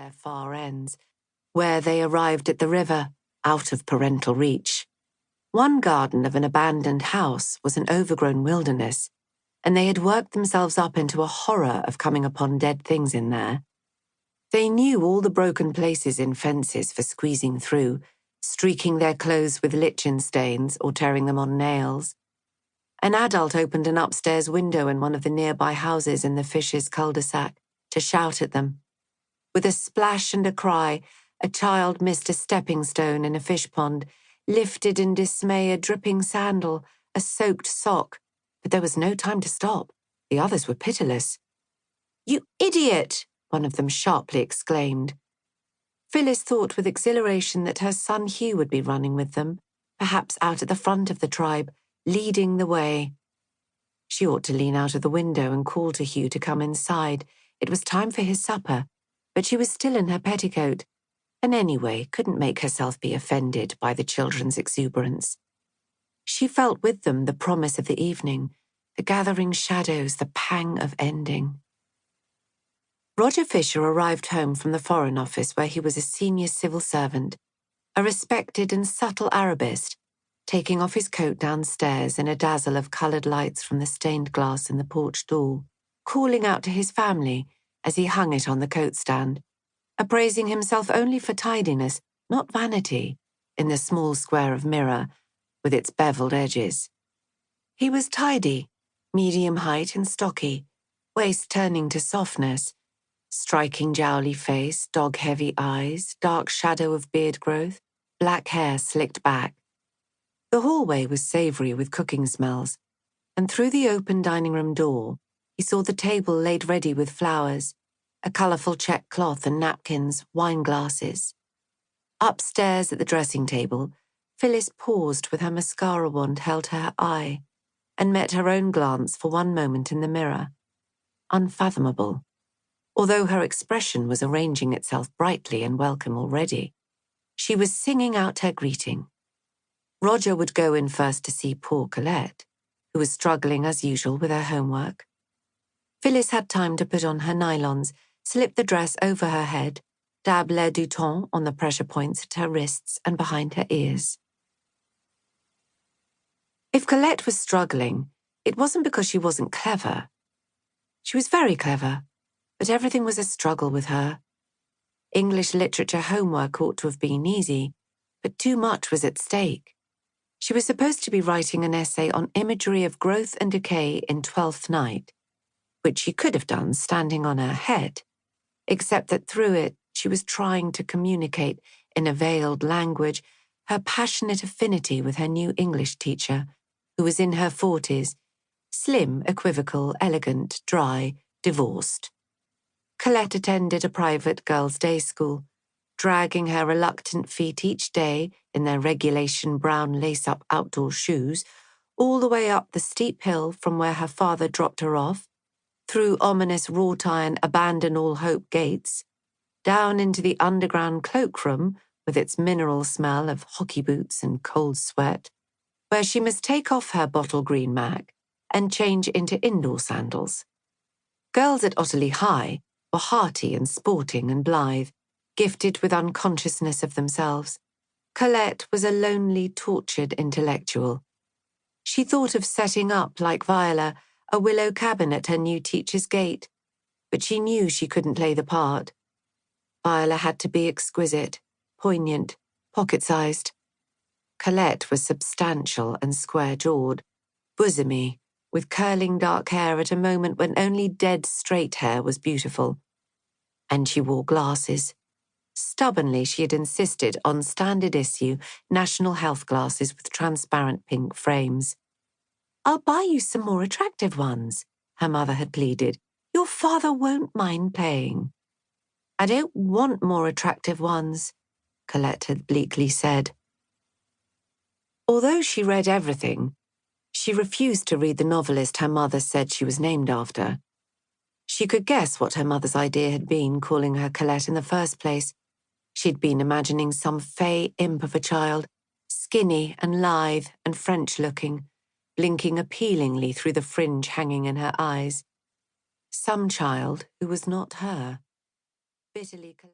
their far ends, where they arrived at the river, out of parental reach. One garden of an abandoned house was an overgrown wilderness, and they had worked themselves up into a horror of coming upon dead things in there. They knew all the broken places in fences for squeezing through, streaking their clothes with lichen stains or tearing them on nails. An adult opened an upstairs window in one of the nearby houses in the Fischers' cul-de-sac to shout at them. With a splash and a cry, a child missed a stepping stone in a fish pond, lifted in dismay a dripping sandal, a soaked sock, but there was no time to stop. The others were pitiless. "You idiot!" one of them sharply exclaimed. Phyllis thought with exhilaration that her son Hugh would be running with them, perhaps out at the front of the tribe, leading the way. She ought to lean out of the window and call to Hugh to come inside. It was time for his supper, but she was still in her petticoat, and anyway couldn't make herself be offended by the children's exuberance. She felt with them the promise of the evening, the gathering shadows, the pang of ending. Roger Fischer arrived home from the Foreign Office where he was a senior civil servant, a respected and subtle Arabist, taking off his coat downstairs in a dazzle of coloured lights from the stained glass in the porch door, calling out to his family as he hung it on the coat stand, appraising himself only for tidiness, not vanity, in the small square of mirror with its beveled edges. He was tidy, medium height and stocky, waist turning to softness, striking jowly face, dog-heavy eyes, dark shadow of beard growth, black hair slicked back. The hallway was savoury with cooking smells, and through the open dining room door, he saw the table laid ready with flowers, a colourful check cloth and napkins, wine glasses. Upstairs at the dressing table, Phyllis paused with her mascara wand held to her eye and met her own glance for one moment in the mirror. Unfathomable. Although her expression was arranging itself brightly and welcome already, she was singing out her greeting. Roger would go in first to see poor Colette, who was struggling as usual with her homework. Phyllis had time to put on her nylons, slip the dress over her head, dab l'air du temps on the pressure points at her wrists and behind her ears. If Colette was struggling, it wasn't because she wasn't clever. She was very clever, but everything was a struggle with her. English literature homework ought to have been easy, but too much was at stake. She was supposed to be writing an essay on imagery of growth and decay in Twelfth Night, which she could have done standing on her head, except that through it she was trying to communicate in a veiled language her passionate affinity with her new English teacher, who was in her 40s, slim, equivocal, elegant, dry, divorced. Colette attended a private girls' day school, dragging her reluctant feet each day in their regulation brown lace-up outdoor shoes, all the way up the steep hill from where her father dropped her off, through ominous wrought-iron abandon-all-hope gates, down into the underground cloakroom with its mineral smell of hockey boots and cold sweat, where she must take off her bottle green mac and change into indoor sandals. Girls at Otterley High were hearty and sporting and blithe, gifted with unconsciousness of themselves. Colette was a lonely, tortured intellectual. She thought of setting up, like Viola, a willow cabin at her new teacher's gate, but she knew she couldn't play the part. Viola had to be exquisite, poignant, pocket-sized. Colette was substantial and square-jawed, bosomy, with curling dark hair at a moment when only dead straight hair was beautiful. And she wore glasses. Stubbornly, she had insisted on standard issue National Health glasses with transparent pink frames. "I'll buy you some more attractive ones," her mother had pleaded. "Your father won't mind paying." "I don't want more attractive ones," Colette had bleakly said. Although she read everything, she refused to read the novelist her mother said she was named after. She could guess what her mother's idea had been calling her Colette in the first place. She'd been imagining some fey imp of a child, skinny and lithe and French-looking, blinking appealingly through the fringe hanging in her eyes. Some child who was not her. Bitterly